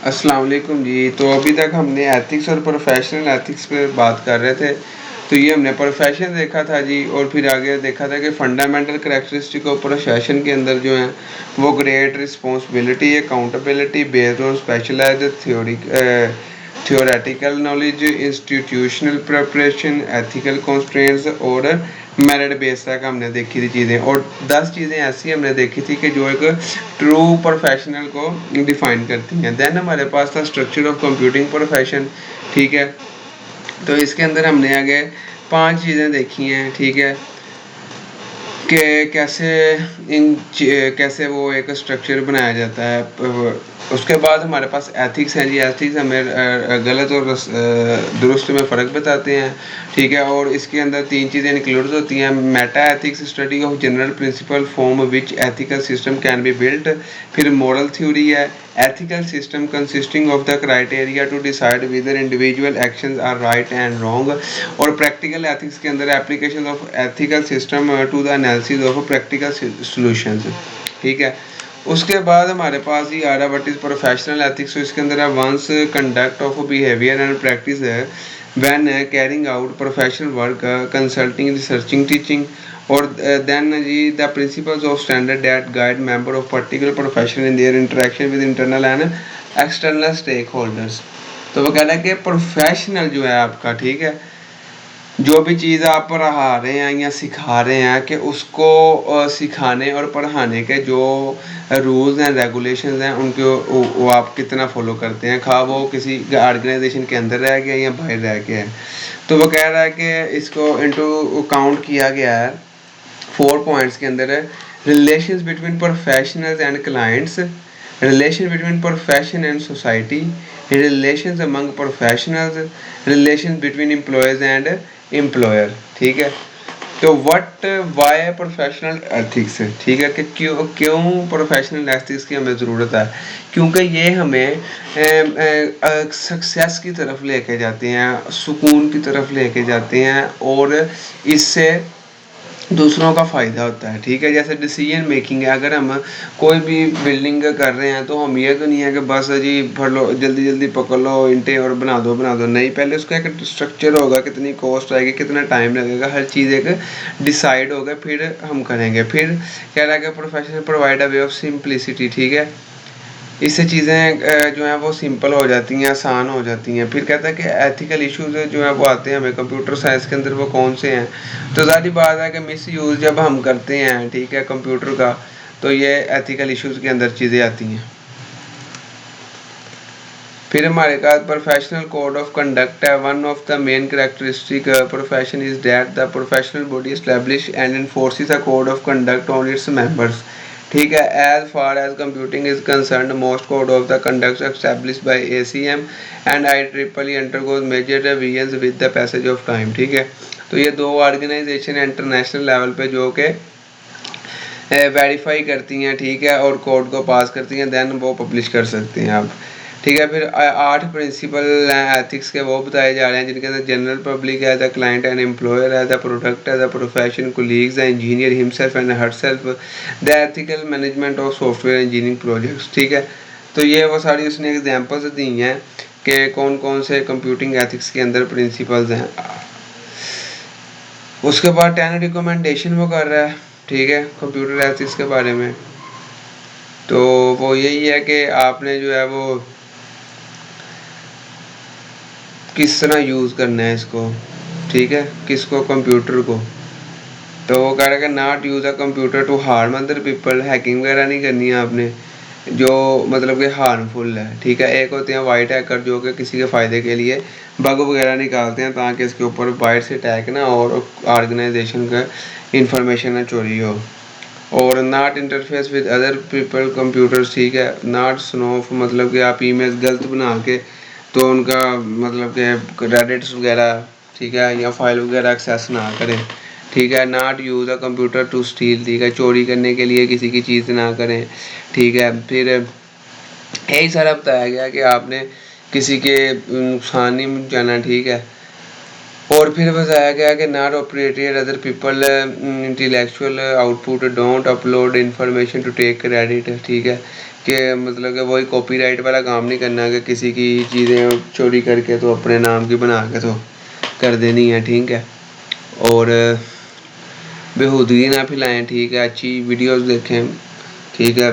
अस्सलाम वालेकुम जी। तो अभी तक हमने एथिक्स और प्रोफेशनल एथिक्स पे बात कर रहे थे। तो ये हमने प्रोफेशन देखा था जी, और फिर आगे देखा था कि फंडामेंटल करैक्टरिस्टिक ऑफ प्रोफेशन के अंदर जो है वो great responsibility, accountability based on specialised theoretical knowledge, institutional preparation, ethical constraints और मेरिट बेस तक हमने देखी थी चीज़ें। और 10 चीज़ें ऐसी हमने देखी थी कि जो एक ट्रू प्रोफेशनल को डिफाइन करती हैं। देन हमारे पास था स्ट्रक्चर ऑफ कंप्यूटिंग प्रोफेशन, ठीक है। तो इसके अंदर हमने आगे 5 चीज़ें देखी हैं, ठीक है, कि कैसे वो एक स्ट्रक्चर बनाया जाता है। उसके बाद हमारे पास एथिक्स हैं जी। एथिक्स हमें गलत और दुरुस्त में फ़र्क बताते हैं, ठीक है। और इसके अंदर 3 चीज़ें इंक्लूड होती हैं। Meta ethics, study of general principle form which ethical system can be built. फिर मॉरल थ्योरी है, ethical system consisting of the criteria to decide whether individual actions are right and wrong. और practical ethics के अंदर application of ethical system to the analysis of practical solutions, ठीक है। उसके बाद हमारे पास ही आ रहा व्हाट इज प्रोफेशनल एथिक्स। इसके अंदर है ones conduct of behaviour and practice है when carrying out professional work, consulting, researching, teaching. और देन जी the principles of standard that guide member of particular profession in their interaction with internal and external stakeholders. तो वो कह रहा है कि professional जो है आपका, ठीक है, जो भी चीज़ आप पढ़ा रहे हैं या सिखा रहे हैं, कि उसको सिखाने और पढ़ाने के जो रूल्स एंड रेगुलेशंस हैं उनके वो आप कितना फॉलो करते हैं, खा वो किसी ऑर्गेनाइजेशन के अंदर रह गया या बाहर रह गया है। तो वो कह रहा है कि इसको इनटू काउंट किया गया है 4 पॉइंट्स के अंदर है। Relations between professionals and clients, relation between profession and society, relations among professionals, relation between employees and employer, ठीक है। तो व्हाट वाई प्रोफेशनल एथिक्स, ठीक है, कि क्यों क्यों प्रोफेशनल एथिक्स की हमें ज़रूरत है। क्योंकि ये हमें सक्सेस की तरफ लेके जाते हैं, सुकून की तरफ लेके जाते हैं, और इससे दूसरों का फ़ायदा होता है, ठीक है। जैसे डिसीजन मेकिंग है, अगर हम कोई भी बिल्डिंग कर रहे हैं तो हम ये तो नहीं है कि बस जी भर लो, जल्दी जल्दी पकड़ लो ईंटें और बना दो नहीं, पहले उसका एक स्ट्रक्चर होगा, कितनी कॉस्ट आएगी, कितना टाइम लगेगा, हर चीज़ एक डिसाइड होगा, फिर हम करेंगे। फिर कह रहा है कि professional provide a way of simplicity, ठीक है। इससे चीज़ें जो हैं वो सिंपल हो जाती हैं, आसान हो जाती हैं। फिर कहता है कि एथिकल इश्यूज जो है वो आते हैं हमें कंप्यूटर साइंस के अंदर, वो कौन से हैं। तो ज़ाहिर बात है कि मिस यूज़ जब हम करते हैं, ठीक है, कंप्यूटर का, तो ये एथिकल इश्यूज़ के अंदर चीज़ें आती हैं। फिर हमारे पास प्रोफेशनल कोड ऑफ कंडक्ट है। One of the main characteristic profession is that the professional body establish and enforces a code of conduct on its members, ठीक है। As far as computing is concern most code of the conduct establish by ACM and IEEE undergoes major revision with the passage of time, ठीक है। तो ये 2 organisation international level पे जो कि verify करती हैं, ठीक है, और कोड को पास करती हैं, देन वो पब्लिश कर सकते हैं आप, ठीक है। फिर 8 प्रिंसिपल हैं एथिक्स के, वो बताए जा रहे हैं, जिनके अंदर जनरल पब्लिक है, द क्लाइंट एंड एम्प्लॉयर है, द प्रोडक्ट है, the profession, colleagues, the engineer himself and herself, the ethical management of software engineering projects, ठीक है। तो ये वो सारी उसने एग्जांपल्स दी हैं कि कौन कौन से कंप्यूटिंग एथिक्स के अंदर प्रिंसिपल्स हैं। उसके बाद 10 रिकमेंडेशन वो कर रहा है, ठीक है, कंप्यूटर एथिक्स के बारे में। तो वो यही है कि आपने जो है वो किस तरह यूज़ करना है इसको, ठीक है, किसको, कंप्यूटर को। तो वो कह रहा है कि not use a computer to harm other people, hacking वगैरह नहीं करनी है आपने, जो मतलब कि हार्मफुल है, ठीक है। एक होते हैं वाइट हैकर, जो कि किसी के फ़ायदे के लिए बग वगैरह निकालते हैं ताकि इसके ऊपर बाहर से अटैक ना और ऑर्गेनाइजेशन का इंफॉर्मेशन ना चोरी हो। और not interface with other people computers, ठीक है। नॉट स्नूफ, मतलब कि आप ईमेल गलत बना के तो उनका मतलब कि क्रेडिट्स वगैरह, ठीक है, या फाइल वगैरह एक्सेस ना करें, ठीक है। Not use a computer to steal, ठीक है, चोरी करने के लिए किसी की चीज़ ना करें, ठीक है। फिर यही सारा बताया गया कि आपने किसी के नुकसान नहीं पहुँचाना, ठीक है। और फिर बताया गया कि not operated other people intellectual output, don't upload information to take credit, ठीक है। कि मतलब कि वही कॉपीराइट वाला काम नहीं करना कि किसी की चीज़ें चोरी करके तो अपने नाम की बना के तो कर देनी है, ठीक है। और बेहूदगी ना फैलाएं, ठीक है। अच्छी वीडियोस देखें, ठीक है।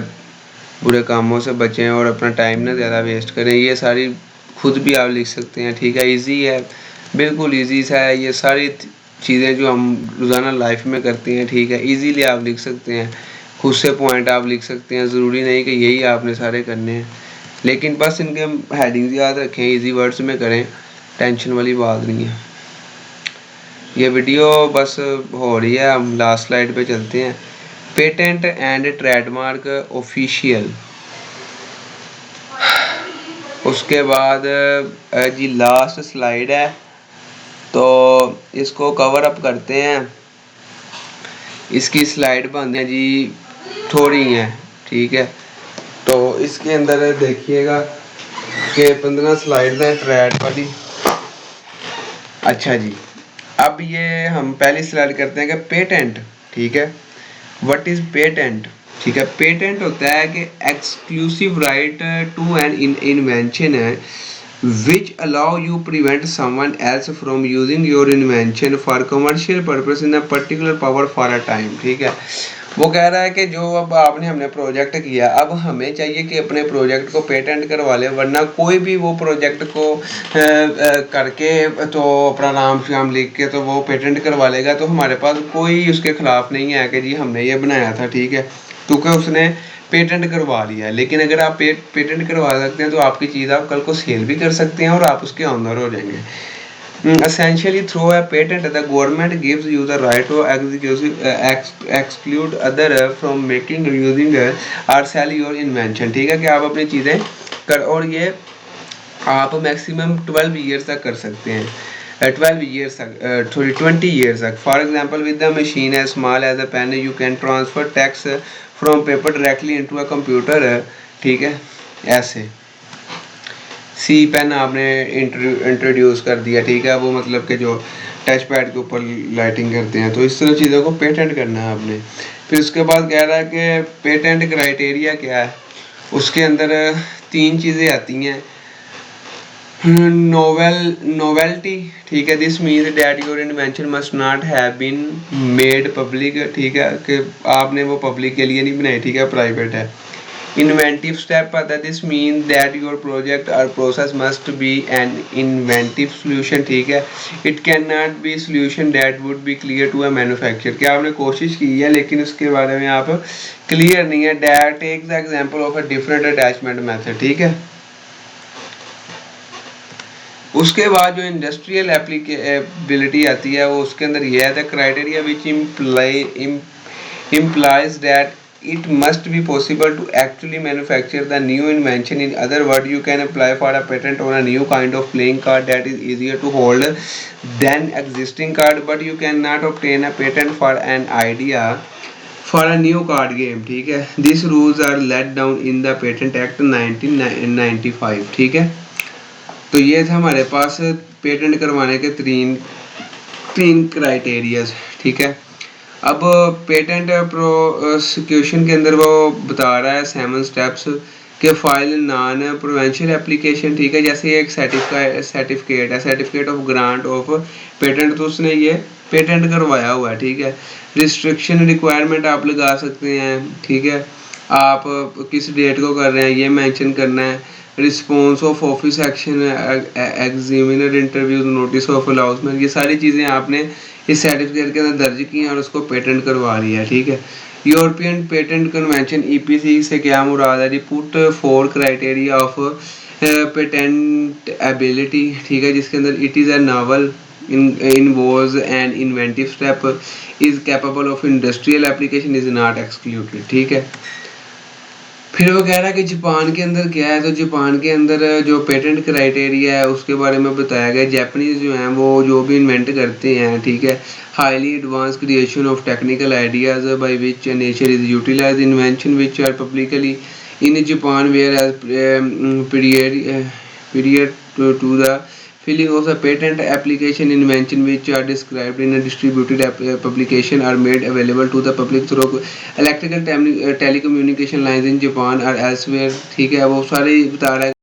बुरे कामों से बचें और अपना टाइम ना ज़्यादा वेस्ट करें। ये सारी खुद भी आप लिख सकते हैं, ठीक है। इजी है, बिल्कुल इजी सा है। ये सारी चीज़ें जो हम रोज़ाना लाइफ में करते हैं, ठीक है, इजीली आप लिख सकते हैं। खुद से पॉइंट आप लिख सकते हैं, ज़रूरी नहीं कि यही आपने सारे करने हैं, लेकिन बस इनके हेडिंग्स याद रखें, इजी वर्ड्स में करें, टेंशन वाली बात नहीं है। ये वीडियो बस हो रही है, हम लास्ट स्लाइड पे चलते हैं। पेटेंट एंड ट्रेडमार्क ऑफिशियल, उसके बाद जी लास्ट स्लाइड है, तो इसको कवर अप करते हैं। इसकी स्लाइड बंद है जी, थोड़ी है, ठीक है। तो इसके अंदर देखिएगा कि 15 स्लाइड हैं ट्रेड वाली। अच्छा जी, अब ये हम पहली स्लाइड करते हैं कि पेटेंट, ठीक है। व्हाट इज पेटेंट, ठीक है। पेटेंट होता है कि exclusive right to an invention है which allow you prevent someone else from using your invention for commercial purpose in a particular power for a time, ठीक है। वो कह रहा है कि जो अब हमने प्रोजेक्ट किया, अब हमें चाहिए कि अपने प्रोजेक्ट को पेटेंट करवा लें, वरना कोई भी वो प्रोजेक्ट को करके तो अपना नाम शाम लिख के तो वो पेटेंट करवा लेगा, तो हमारे पास कोई उसके खिलाफ नहीं है कि जी हमने ये बनाया था, ठीक है, क्योंकि उसने पेटेंट करवा लिया है। लेकिन अगर आप पेटेंट करवा सकते हैं तो आपकी चीज़ आप कल को सेल भी कर सकते हैं और आप उसके ऑनर हो जाएंगे। Essentially, through a patent, the government gives you the right to exclude other from making, using or sell your invention, ठीक है, कि आप अपनी चीज़ें कर, और ये आप मैक्सिमम 12 ईयर्स तक कर सकते हैं, 12 ईयर्स तक, 20 ईयर्स तक। For example, with the machine as small as a pen you can transfer text from paper directly into a computer, ठीक है। ऐसे सी पेन आपने इंट्रोड्यूस कर दिया, ठीक है, वो मतलब कि जो टच पैड के ऊपर लाइटिंग करते हैं, तो इस तरह चीज़ों को पेटेंट करना है आपने। फिर उसके बाद कह रहा है कि पेटेंट क्राइटेरिया क्या है, उसके अंदर 3 चीज़ें आती हैं। नोवेल्टी, ठीक है, this means that your invention must not have been made public, ठीक है, कि आपने वो पब्लिक के लिए नहीं बनाई, ठीक है, प्राइवेट है। इन्वेंटिव स्टेप आता है, this mean that your project or process must be an inventive solution, ठीक है। It can not be solution that would be clear to a manufacture, क्या आपने कोशिश की है लेकिन उसके बारे में आप क्लियर नहीं है। That take the example of a different attachment method, ठीक है। उसके बाद जो इंडस्ट्रियल एप्लीकेबिलिटी आती है, वो उसके अंदर ये है, the criteria which implies that it must be possible to actually manufacture the new invention. In other words, you can apply for a patent on a new kind of playing card that is easier to hold than existing card, but you cannot obtain a patent for an idea for a new card game, ठीक है। These rules are laid down in the Patent Act 1995, ठीक है। तो ये था हमारे पास patent करवाने के तीन क्राइटेरियाज, ठीक है। अब पेटेंट प्रोसिक्यूशन के अंदर वो बता रहा है 7 स्टेप्स के फाइल नॉन प्रोवेंशियल एप्लीकेशन, ठीक है। जैसे एक सर्टिफिकेट है, certificate of grant of patent, तो उसने ये पेटेंट करवाया हुआ है, ठीक है। रिस्ट्रिक्शन रिक्वायरमेंट आप लगा सकते हैं, ठीक है, आप किस डेट को कर रहे हैं ये मेंशन करना है। Response of office action, examiner interview, notice of announcement, ये सारी चीज़ें आपने इस सर्टिफिकेट के अंदर दर्ज की हैं और उसको पेटेंट करवा लिया, ठीक है। यूरोपियन पेटेंट कन्वेंशन EPC से क्या मुराद है, put 4 criteria of patent ability, ठीक है, जिसके अंदर it is a novel, involves an inventive step, is capable of industrial application, is not excluded, ठीक है। फिर वो कह रहा है कि जापान के अंदर क्या है, तो जापान के अंदर जो पेटेंट क्राइटेरिया है उसके बारे में बताया गया। जापानीज जो हैं वो जो भी इन्वेंट करते हैं, ठीक है, highly advance creation of technical ideas by which nature is utilise invention which are publicly in Japan where as period to the filing of the patent application invention which are described in a distributed publication are made available to the public through electrical telecommunication lines in Japan or elsewhere। ठीक है, वो सारे बता रहा है